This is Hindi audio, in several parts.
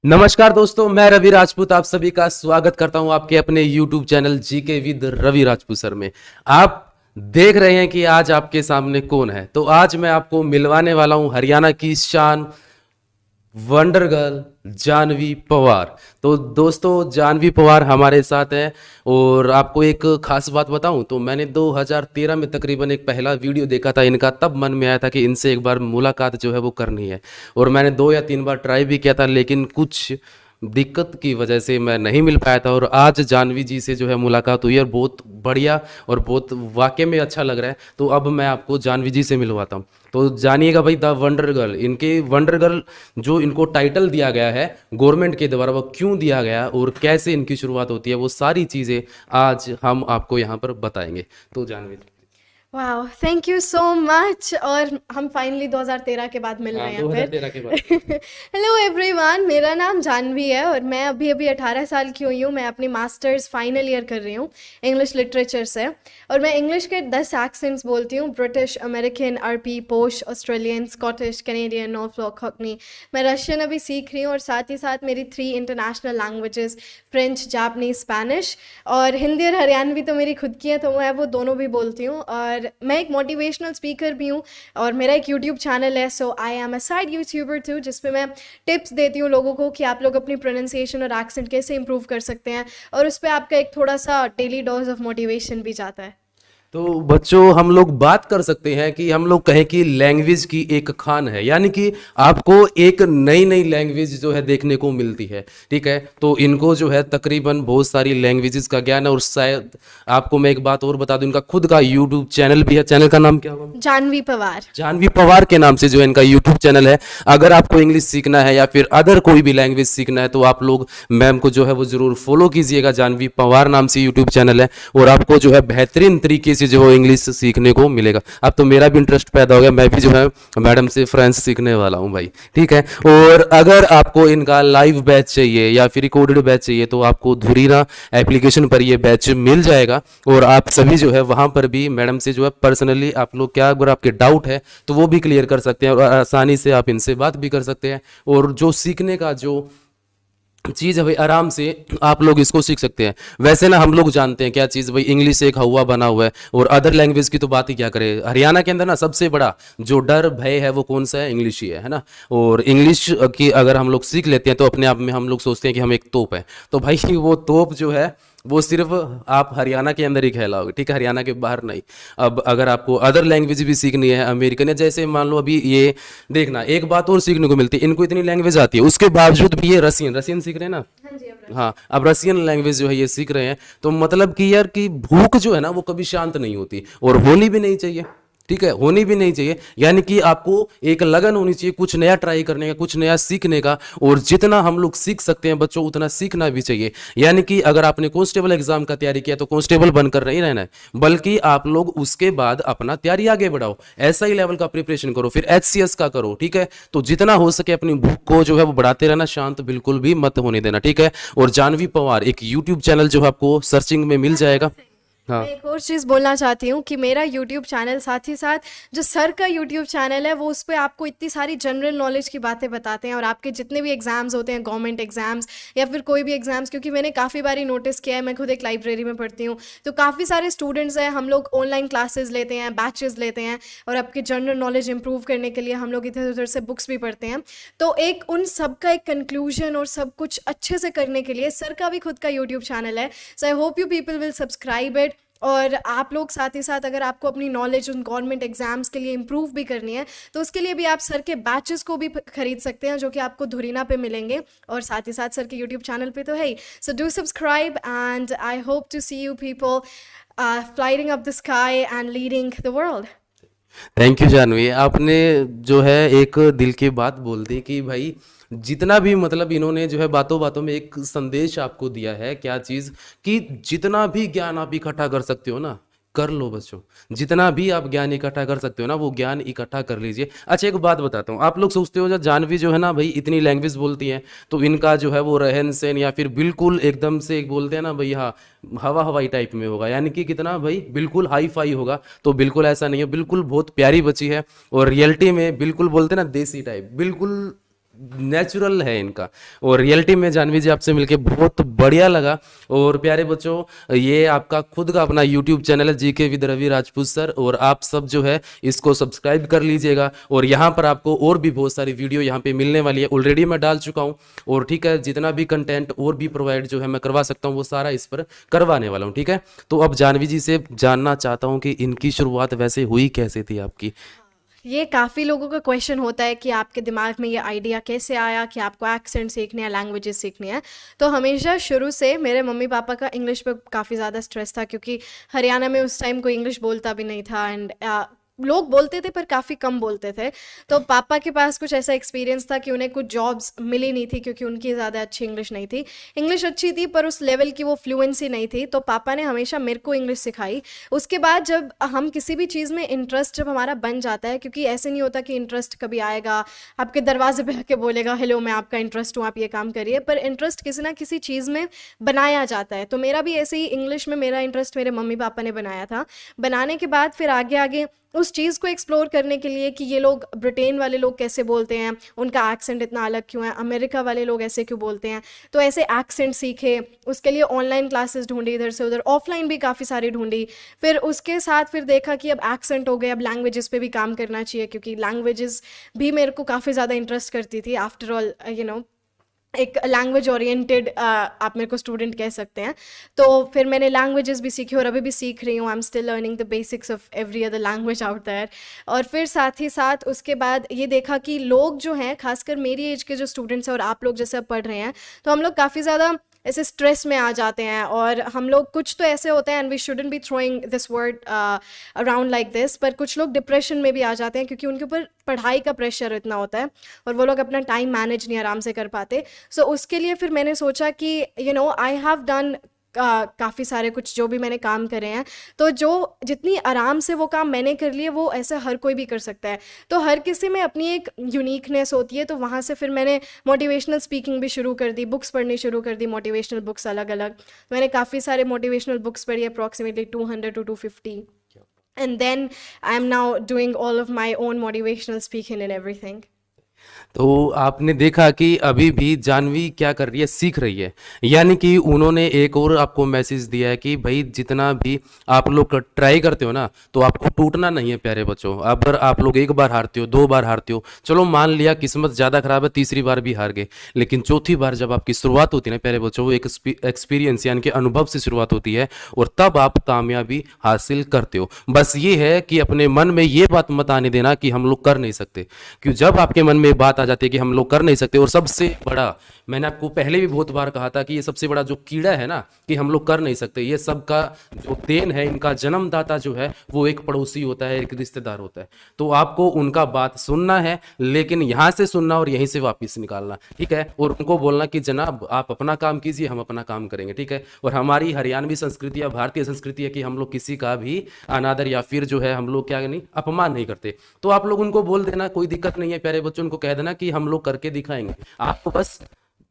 नमस्कार दोस्तों, मैं रवि राजपूत आप सभी का स्वागत करता हूं आपके अपने YouTube channel GK with Ravi Rajput sir में। आप देख रहे हैं कि आज आपके सामने कौन है। तो आज मैं आपको मिलवाने वाला हूं हरियाणा की शान वंडर गर्ल जानवी पवार। तो दोस्तों, जानवी पवार हमारे साथ है। और आपको एक खास बात बताऊं तो मैंने 2013 में तकरीबन एक पहला वीडियो देखा था इनका, तब मन में आया था कि इनसे एक बार मुलाकात जो है वो करनी है। और मैंने 2 या 3 बार ट्राई भी किया था, लेकिन कुछ दिक्कत की वजह से मैं नहीं मिल पाया था। और आज जानवी जी से जो है मुलाकात हुई और बहुत बढ़िया और बहुत वाकई में अच्छा लग रहा है। तो अब मैं आपको जानवी जी से मिलवाता हूँ। तो जानिएगा भाई, द वंडर गर्ल, इनके वंडर गर्ल जो इनको टाइटल दिया गया है गवर्नमेंट के द्वारा, वो क्यों दिया गया और कैसे इनकी शुरुआत होती है, वो सारी चीज़ें आज हम आपको यहाँ पर बताएंगे। तो जानवी, वाह, थैंक यू सो मच। और हम फाइनली 2013 के बाद मिल हाँ, रहे हैं 2013 के बाद। फिर। हेलो एवरीवन, मेरा नाम जानवी है और मैं अभी अभी 18 साल की हुई हूँ। मैं अपनी मास्टर्स फाइनल ईयर कर रही हूँ इंग्लिश लिटरेचर से। और मैं इंग्लिश के 10 एक्सेंट्स बोलती हूँ: ब्रिटिश, अमेरिकन, अरबी, पोश, Australian, Scottish, Canadian, Norfolk, Hockney. मैं रशियन अभी सीख रही हूँ और साथ ही साथ मेरी 3 international languages French, Japanese, Spanish और हिंदी और हरियाणवी तो मेरी खुद की है, तो मैं वो दोनों भी बोलती हूँ। और मैं एक मोटिवेशनल स्पीकर भी हूँ और मेरा एक यूट्यूब चैनल है, so I am a side YouTuber too, जिसपे मैं टिप्स देती हूँ लोगों को कि आप लोग अपनी प्रोनाउंसिएशन और एक्सेंट कैसे इंप्रूव कर सकते हैं। और उस पर आपका एक थोड़ा सा डेली डोज ऑफ मोटिवेशन भी जाता है। तो बच्चों, हम लोग बात कर सकते हैं कि हम लोग कहें कि लैंग्वेज की एक खान है, यानी कि आपको एक नई नई लैंग्वेज जो है देखने को मिलती है। ठीक है, तो इनको जो है तकरीबन बहुत सारी लैंग्वेजेस का ज्ञान है। और शायद आपको मैं एक बात और बता दूं, इनका खुद का यूट्यूब चैनल भी है। चैनल का नाम क्या होगा? जानवी पवार। जानवी पवार के नाम से जो है इनका यूट्यूब चैनल है। अगर आपको इंग्लिश सीखना है या फिर अदर कोई भी लैंग्वेज सीखना है तो आप लोग मैम को जो है वो जरूर फॉलो कीजिएगा। जानवी पवार नाम से यूट्यूब चैनल है और आपको जो है बेहतरीन तरीके से जो है इंग्लिश सीखने को मिलेगा। अब तो मेरा भी इंटरेस्ट पैदा हो गया, मैं भी जो है मैडम से फ्रेंच सीखने वाला हूँ भाई। ठीक है, और अगर आपको इनका लाइव बैच चाहिए या फिर रिकॉर्डेड बैच चाहिए तो आपको धुरीना एप्लीकेशन पर ये बैच मिल जाएगा। और आप सभी जो है वहाँ पर भी मैडम से जो है पर्सनली आप लोग क्या, अगर आपके डाउट है तो वो भी क्लियर कर सकते हैं और आसानी से आप इनसे बात भी कर सकते हैं। और जो सीखने का जो चीज़ है भाई, आराम से आप लोग इसको सीख सकते हैं। वैसे ना हम लोग जानते हैं क्या चीज़ भाई, इंग्लिश एक हवा बना हुआ है और अदर लैंग्वेज की तो बात ही क्या करें। हरियाणा के अंदर ना सबसे बड़ा जो डर भय है वो कौन सा है? इंग्लिश ही है ना। और इंग्लिश की अगर हम लोग सीख लेते हैं तो अपने आप में हम लोग सोचते हैं कि हम एक तोप है। तो भाई वो तोप जो है वो सिर्फ आप हरियाणा के अंदर ही कहलाओगे, ठीक है, हरियाणा के बाहर नहीं। अब अगर आपको अदर लैंग्वेज भी सीखनी है, अमेरिकन है, जैसे मान लो अभी ये देखना, एक बात और सीखने को मिलती है, इनको इतनी लैंग्वेज आती है उसके बावजूद भी ये रशियन रशियन सीख रहे हैं ना। हाँ जी, अब हाँ, अब रशियन लैंग्वेज जो है ये सीख रहे हैं। तो मतलब कि यार कि भूख जो है ना वो कभी शांत नहीं होती और होनी भी नहीं चाहिए। ठीक है, होनी भी नहीं चाहिए। यानी कि आपको एक लगन होनी चाहिए कुछ नया ट्राई करने का, कुछ नया सीखने का। और जितना हम लोग सीख सकते हैं बच्चों उतना सीखना भी चाहिए। यानी कि अगर आपने कांस्टेबल एग्जाम का तैयारी किया तो कांस्टेबल बनकर नहीं रहना है, बल्कि आप लोग उसके बाद अपना तैयारी आगे बढ़ाओ, ऐसा ही लेवल का प्रिपरेशन करो, फिर एचसीएस का करो। ठीक है, तो जितना हो सके अपनी भूख को जो है वो बढ़ाते रहना, शांत बिल्कुल भी मत होने देना। ठीक है, और जानवी पवार एक यूट्यूब चैनल जो है आपको सर्चिंग में मिल जाएगा। हाँ, मैं एक और चीज़ बोलना चाहती हूँ कि मेरा यूट्यूब चैनल, साथ ही साथ जो सर का यूट्यूब चैनल है, वो उस पे आपको इतनी सारी जनरल नॉलेज की बातें बताते हैं। और आपके जितने भी एग्ज़ाम्स होते हैं, गवर्नमेंट एग्ज़ाम्स या फिर कोई भी एग्ज़ाम्स, क्योंकि मैंने काफ़ी बारी नोटिस किया है, मैं खुद एक लाइब्रेरी में पढ़ती हूँ, तो काफ़ी सारे स्टूडेंट्स हैं, हम लोग ऑनलाइन क्लासेस लेते हैं, बैचेस लेते हैं और आपकी जनरल नॉलेज इंप्रूव करने के लिए हम लोग इधर उधर से बुक्स भी पढ़ते हैं। तो एक उन सब का एक कंक्लूजन और सब कुछ अच्छे से करने के लिए सर का भी खुद का यूट्यूब चैनल है। So I hope you people will subscribe it. और आप लोग साथ ही साथ, अगर आपको अपनी नॉलेज उन गवर्नमेंट एग्जाम्स के लिए इम्प्रूव भी करनी है, तो उसके लिए भी आप सर के बैचेस को भी खरीद सकते हैं, जो कि आपको धुरीना पे मिलेंगे और साथ ही साथ सर के यूट्यूब चैनल पे तो है ही। So do subscribe and I hope to see you people flying up the sky and leading the world. Thank you Janvi, आपने जो है एक दिल की बात बोल दी कि भाई जितना भी मतलब इन्होंने जो है बातों बातों में एक संदेश आपको दिया है। क्या चीज़? कि जितना भी ज्ञान आप इकट्ठा कर सकते हो ना, कर लो बच्चों। जितना भी आप ज्ञान इकट्ठा कर सकते हो ना वो ज्ञान इकट्ठा कर लीजिए। अच्छा, एक बात बताता हूँ, आप लोग सोचते हो जब जानवी जो है ना भाई इतनी लैंग्वेज बोलती हैं तो इनका जो है वो रहन सहन या फिर बिल्कुल एकदम से एक बोलते हैं ना भाई, हाँ, हवा हवाई टाइप में होगा, यानी कि कितना भाई बिल्कुल हाई फाई होगा। तो बिल्कुल ऐसा नहीं है, बिल्कुल बहुत प्यारी बच्ची है और रियलिटी में बिल्कुल बोलते हैं ना देसी टाइप, बिल्कुल नेचुरल है इनका। और रियलिटी में जानवी जी आपसे मिलके बहुत बढ़िया लगा। और प्यारे बच्चों, ये आपका खुद का अपना यूट्यूब चैनल है GK with Ravi Rajput sir, और आप सब जो है इसको सब्सक्राइब कर लीजिएगा। और यहाँ पर आपको और भी बहुत सारी वीडियो यहाँ पे मिलने वाली है, ऑलरेडी मैं डाल चुका हूँ। और ठीक है, जितना भी कंटेंट और भी प्रोवाइड जो है मैं करवा सकता हूँ वो सारा इस पर करवाने वाला हूँ। ठीक है, तो अब जानवी जी से जानना चाहता हूँ कि इनकी शुरुआत वैसे हुई कैसे थी आपकी। ये काफ़ी लोगों का क्वेश्चन होता है कि आपके दिमाग में ये आइडिया कैसे आया कि आपको एक्सेंट सीखने हैं, लैंग्वेजेस सीखनी है। तो हमेशा शुरू से मेरे मम्मी पापा का इंग्लिश पे काफ़ी ज़्यादा स्ट्रेस था, क्योंकि हरियाणा में उस टाइम कोई इंग्लिश बोलता भी नहीं था, एंड लोग बोलते थे पर काफ़ी कम बोलते थे। तो पापा के पास कुछ ऐसा एक्सपीरियंस था कि उन्हें कुछ जॉब्स मिली नहीं थी, क्योंकि उनकी ज़्यादा अच्छी इंग्लिश नहीं थी। इंग्लिश अच्छी थी पर उस लेवल की वो फ्लुएंसी नहीं थी। तो पापा ने हमेशा मेरे को इंग्लिश सिखाई। उसके बाद जब हम किसी भी चीज़ में इंटरेस्ट जब हमारा बन जाता है, क्योंकि ऐसे नहीं होता कि इंटरेस्ट कभी आएगा आपके दरवाजे पे आके बोलेगा हेलो मैं आपका इंटरेस्ट हूँ, आप ये काम करिए, पर इंटरेस्ट किसी ना किसी चीज़ में बनाया जाता है। तो मेरा भी ऐसे ही इंग्लिश में मेरा इंटरेस्ट मेरे मम्मी पापा ने बनाया था। बनाने के बाद फिर आगे आगे उस चीज़ को एक्सप्लोर करने के लिए कि ये लोग ब्रिटेन वाले लोग कैसे बोलते हैं, उनका एक्सेंट इतना अलग क्यों है, अमेरिका वाले लोग ऐसे क्यों बोलते हैं, तो ऐसे एक्सेंट सीखे। उसके लिए ऑनलाइन क्लासेस ढूंढी, इधर से उधर, ऑफलाइन भी काफ़ी सारी ढूंढी। फिर उसके साथ फिर देखा कि अब एक्सेंट हो गए, अब लैंग्वेजेस पे भी काम करना चाहिए, क्योंकि लैंग्वेजेस भी मेरे को काफ़ी ज़्यादा इंटरेस्ट करती थी। आफ्टर ऑल एक लैंग्वेज ओरिएंटेड आप मेरे को स्टूडेंट कह सकते हैं। तो फिर मैंने लैंग्वेजेस भी सीखी और अभी भी सीख रही हूँ। I am still learning the basics of every other language out there. और फिर साथ ही साथ उसके बाद ये देखा कि लोग जो हैं, खासकर मेरी एज के जो स्टूडेंट्स हैं और आप लोग जैसे अब पढ़ रहे हैं, तो हम लोग काफ़ी ज़्यादा ऐसे स्ट्रेस में आ जाते हैं। और हम लोग कुछ तो ऐसे होते हैं, and we shouldn't be throwing this word around like this, पर कुछ लोग डिप्रेशन में भी आ जाते हैं, क्योंकि उनके ऊपर पढ़ाई का प्रेशर इतना होता है और वो लोग अपना टाइम मैनेज नहीं आराम से कर पाते। सो उसके लिए फिर मैंने सोचा कि आई हैव डन काफ़ी सारे कुछ जो भी मैंने काम करे हैं, तो जो जितनी आराम से वो काम मैंने कर लिए वो ऐसे हर कोई भी कर सकता है। तो हर किसी में अपनी एक यूनिकनेस होती है। तो वहाँ से फिर मैंने मोटिवेशनल स्पीकिंग भी शुरू कर दी, बुक्स पढ़नी शुरू कर दी, मोटिवेशनल बुक्स अलग अलग। मैंने काफ़ी सारे मोटिवेशनल बुक्स पढ़ी, approximately 200 to 250, and then I am now doing all of my own motivational speaking and everything. तो आपने देखा कि अभी भी जानवी क्या कर रही है, सीख रही है। यानी कि उन्होंने एक और आपको मैसेज दिया है कि भाई जितना भी आप लोग ट्राई करते हो ना, तो आपको टूटना नहीं है प्यारे बच्चों। अगर आप लोग एक बार हारते हो, दो बार हारते हो, चलो मान लिया किस्मत ज़्यादा खराब है, तीसरी बार भी हार गए, लेकिन चौथी बार जब आपकी शुरुआत होती है ना प्यारे बच्चों, वो एक एक्सपीरियंस यानी कि अनुभव से शुरुआत होती है, और तब आप कामयाबी हासिल करते हो। बस ये है कि अपने मन में ये बात मत आने देना कि हम लोग कर नहीं सकते, क्यों जब आपके मन में बात आ जाती है कि हम लोग कर नहीं सकते, और सबसे बड़ा, मैंने आपको पहले भी बहुत बार कहा था कि ये सबसे बड़ा जो कीड़ा है ना कि हम लोग कर नहीं सकते, ये सबका जो देन है, इनका जन्मदाता जो है वो एक पड़ोसी होता है, एक रिश्तेदार होता है। तो आपको उनका बात सुनना है, लेकिन यहाँ से सुनना और यहीं से वापस निकालना, ठीक है। और उनको बोलना कि जनाब आप अपना काम कीजिए, हम अपना काम करेंगे, ठीक है। और हमारी हरियाणवी संस्कृति या भारतीय संस्कृति है कि हम लोग किसी का भी अनादर या फिर जो है हम लोग क्या नहीं, अपमान नहीं करते। तो आप लोग उनको बोल देना, कोई दिक्कत नहीं है प्यारे बच्चों, उनको कह देना कि हम लोग करके दिखाएंगे। आपको बस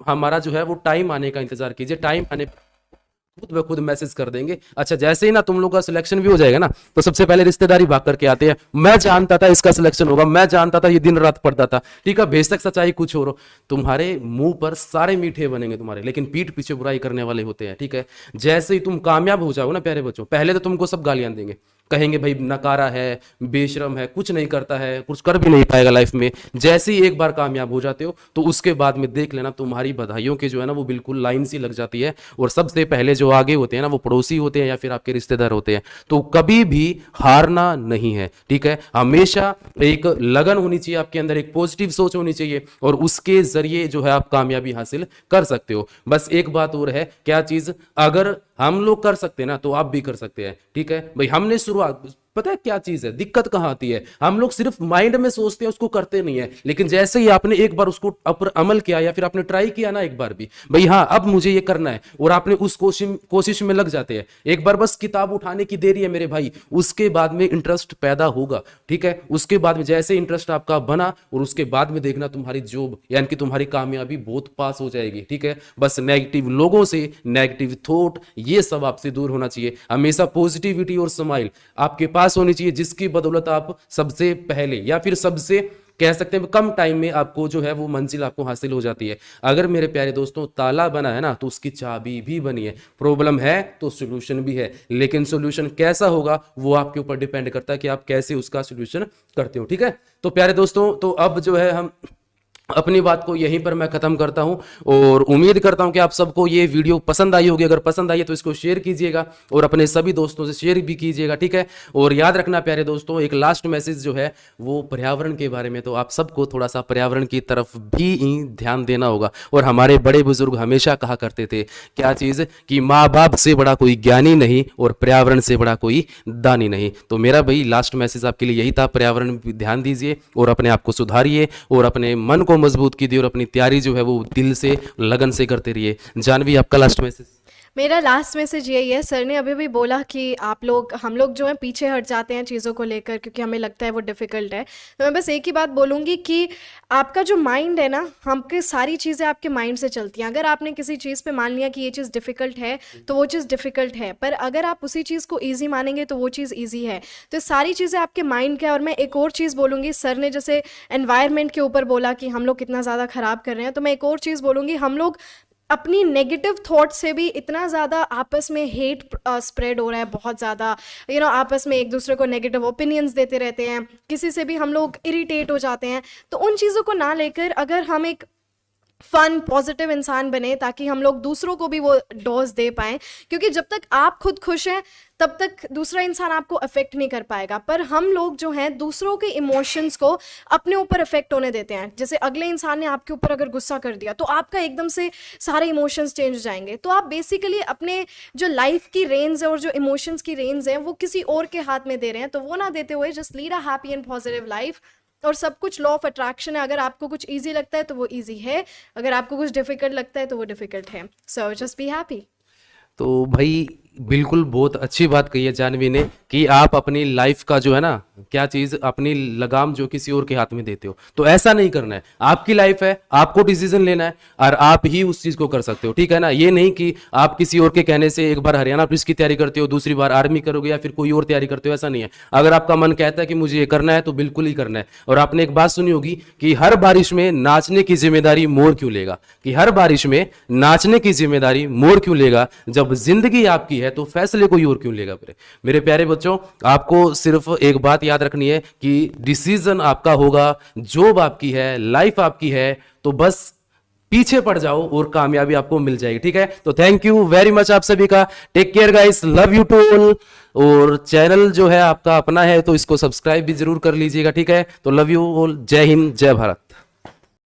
हमारा जो है वो टाइम आने का इंतजार कीजिए, टाइम आने खुद ब खुद मैसेज कर देंगे। अच्छा, जैसे ही ना तुम लोग का सिलेक्शन भी हो जाएगा ना, तो सबसे पहले रिश्तेदारी भाग करके आते हैं, मैं जानता था इसका सिलेक्शन होगा, मैं जानता था, ये दिन रात पढ़ता था, ठीक है। बेशक सच्चाई कुछ और हो, तुम्हारे मुंह पर सारे मीठे बनेंगे तुम्हारे, लेकिन पीठ पीछे बुराई करने वाले होते हैं, ठीक है। जैसे ही तुम कामयाब हो जाओ ना प्यारे बच्चों, पहले तो तुमको सब गालियां देंगे, कहेंगे भाई नकारा है, बेशरम है, कुछ नहीं करता है, कुछ कर भी नहीं पाएगा लाइफ में। जैसे ही एक बार कामयाब हो जाते हो, तो उसके बाद में देख लेना तुम्हारी बधाइयों के जो है ना वो बिल्कुल लाइन सी लग जाती है। और सबसे पहले जो आगे होते हैं ना वो पड़ोसी होते हैं या फिर आपके रिश्तेदार होते हैं। तो कभी भी हारना नहीं है, ठीक है। हमेशा एक लगन होनी चाहिए आपके अंदर, एक पॉजिटिव सोच होनी चाहिए, और उसके जरिए जो है आप कामयाबी हासिल कर सकते हो। बस एक बात और है, क्या चीज, अगर हम लोग कर सकते हैं ना तो आप भी कर सकते हैं, ठीक है भाई। हमने शुरुआत, पता है क्या चीज है, दिक्कत कहाँ आती है, हम लोग सिर्फ माइंड में सोचते हैं, उसको करते नहीं है। लेकिन जैसे ही आपने एक बार उसको ऊपर अमल किया या फिर आपने ट्राई किया ना एक बार भी, भाई हाँ अब मुझे ये करना है, और आपने उस कोशिश में लग जाते हैं। एक बार बस किताब उठाने की देरी है मेरे भाई, उसके बाद में इंटरेस्ट पैदा होगा, ठीक है। उसके बाद में जैसे इंटरेस्ट आपका बना, और उसके बाद में देखना तुम्हारी जॉब यानी कि तुम्हारी कामयाबी बहुत पास हो जाएगी, ठीक है। बस नेगेटिव लोगों से, नेगेटिव थॉट, ये सब आपसे दूर होना चाहिए। हमेशा पॉजिटिविटी और स्माइल आपके पास होनी चाहिए, जिसकी बदौलत आप सबसे पहले या फिर सबसे कह सकते हैं कम टाइम में आपको जो है वो मंजिल आपको हासिल हो जाती है। अगर मेरे प्यारे दोस्तों ताला बना है ना तो उसकी चाबी भी बनी है, प्रॉब्लम है तो सॉल्यूशन भी है, लेकिन सॉल्यूशन कैसा होगा वो आपके ऊपर डिपेंड करता है कि आप कैसे उसका सॉल्यूशन करते हो। ठीक है, तो प्यारे दोस्तों तो अब जो है हम अपनी बात को यहीं पर मैं खत्म करता हूं और उम्मीद करता हूं कि आप सबको ये वीडियो पसंद आई होगी। अगर पसंद आई है तो इसको शेयर कीजिएगा और अपने सभी दोस्तों से शेयर भी कीजिएगा। ठीक है, और याद रखना प्यारे दोस्तों एक लास्ट मैसेज जो है वो पर्यावरण के बारे में, तो आप सबको थोड़ा सा पर्यावरण की तरफ भी ध्यान देना होगा। और हमारे बड़े बुजुर्ग हमेशा कहा करते थे क्या चीज़, कि माँ बाप से बड़ा कोई ज्ञानी नहीं और पर्यावरण से बड़ा कोई दानी नहीं। तो मेरा भाई लास्ट मैसेज आपके लिए यही था, पर्यावरण पे ध्यान दीजिए और अपने आप को सुधारिए और अपने मन को मजबूत कीजिए और अपनी तैयारी जो है वो दिल से लगन से करते रहिए। जानवी आपका लास्ट मैसेज। मेरा लास्ट मैसेज यही है, सर ने अभी भी बोला कि हम लोग जो है पीछे हट जाते हैं चीज़ों को लेकर क्योंकि हमें लगता है वो डिफ़िकल्ट है। तो मैं बस एक ही बात बोलूँगी कि आपका जो माइंड है ना, हमके सारी चीज़ें आपके माइंड से चलती हैं। अगर आपने किसी चीज़ पे मान लिया कि ये चीज़ डिफ़िकल्ट है तो वो चीज़ डिफ़िकल्ट है, पर अगर आप उसी चीज़ को ईजी मानेंगे तो वो चीज़ ईजी है। तो ये सारी चीज़ें आपके माइंड का है। और मैं एक और चीज़ बोलूँगी, सर ने जैसे एनवायरनमेंट के ऊपर बोला कि हम लोग कितना ज़्यादा ख़राब कर रहे हैं, तो मैं एक और चीज़ बोलूँगी, हम लोग अपनी नेगेटिव थॉट से भी इतना ज़्यादा आपस में हेट स्प्रेड हो रहा है, बहुत ज़्यादा आपस में एक दूसरे को नेगेटिव ओपिनियंस देते रहते हैं, किसी से भी हम लोग इरिटेट हो जाते हैं। तो उन चीज़ों को ना लेकर अगर हम एक फन पॉजिटिव इंसान बने ताकि हम लोग दूसरों को भी वो डोज दे पाएँ, क्योंकि जब तक आप खुद खुश हैं तब तक दूसरा इंसान आपको अफेक्ट नहीं कर पाएगा। पर हम लोग जो हैं दूसरों के इमोशंस को अपने ऊपर अफेक्ट होने देते हैं। जैसे अगले इंसान ने आपके ऊपर अगर गुस्सा कर दिया तो आपका एकदम से सारे इमोशंस चेंज हो जाएंगे। तो आप बेसिकली अपने जो लाइफ की रेंज है और जो इमोशंस की रेंज है वो किसी और के हाथ में दे रहे हैं। तो वो ना देते हुए just lead a happy and positive life. और सब कुछ लॉ ऑफ अट्रैक्शन है, अगर आपको कुछ ईजी लगता है तो वो ईजी है, अगर आपको कुछ डिफिकल्ट लगता है तो वो डिफिकल्ट है। So just be happy. तो भाई बिल्कुल बहुत अच्छी बात कही है जानवी ने कि आप अपनी लाइफ का जो है ना क्या चीज़, अपनी लगाम जो किसी और के हाथ में देते हो, तो ऐसा नहीं करना है। आपकी लाइफ है, आपको डिसीजन लेना है और आप ही उस चीज़ को कर सकते हो। ठीक है ना, ये नहीं कि आप किसी और के कहने से एक बार हरियाणा पुलिस की तैयारी करते हो, दूसरी बार आर्मी करोगे या फिर कोई और तैयारी करते हो, ऐसा नहीं है। अगर आपका मन कहता है कि मुझे ये करना है तो बिल्कुल ही करना है। और आपने एक बात सुनी होगी कि हर बारिश में नाचने की जिम्मेदारी मोर क्यों लेगा, कि हर बारिश में नाचने की जिम्मेदारी मोर क्यों लेगा, जब जिंदगी आपकी है तो फैसले कोई और क्यों लेगा। मेरे प्यारे बच्चों, आपको सिर्फ एक बात याद रखनी है कि डिसीजन आपका होगा, जॉब आपकी है, लाइफ आपकी है, तो बस पीछे पड़ जाओ और कामयाबी आपको मिल जाएगी। ठीक है, तो थैंक यू वेरी मच आप सभी का। Take care guys, love you to all. और चैनल जो है आपका अपना है तो इसको सब्सक्राइब भी जरूर कर लीजिएगा। ठीक है, तो लव यू ऑल, जय हिंद, जय भारत।